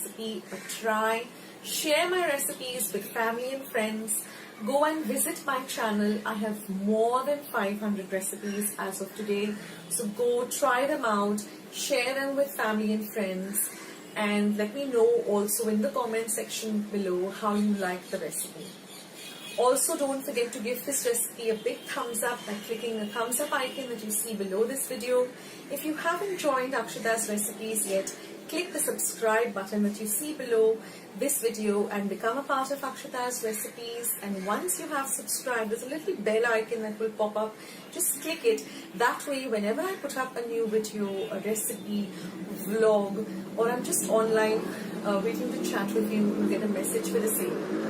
recipe a try. Share my recipes with family and friends. Go and visit my channel. I have more than 500 recipes as of today. So go try them out, share them with family and friends, and let me know also in the comment section below how you like the recipe. Also, don't forget to give this recipe a big thumbs up by clicking the thumbs up icon that you see below this video. If you haven't joined Akshata's recipes yet, click the subscribe button that you see below this video and become a part of Akshata's recipes. And once you have subscribed, there's a little bell icon that will pop up. Just click it. That way, whenever I put up a new video, a recipe, vlog, or I'm just online waiting to chat with you, you'll get a message for the same.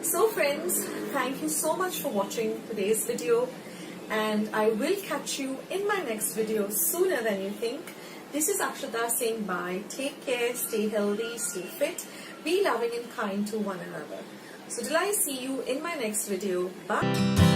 So friends, thank you so much for watching today's video, and I will catch you in my next video sooner than you think. This is Akshata saying bye. Take care, stay healthy, stay fit, be loving and kind to one another. So till I see you in my next video, bye.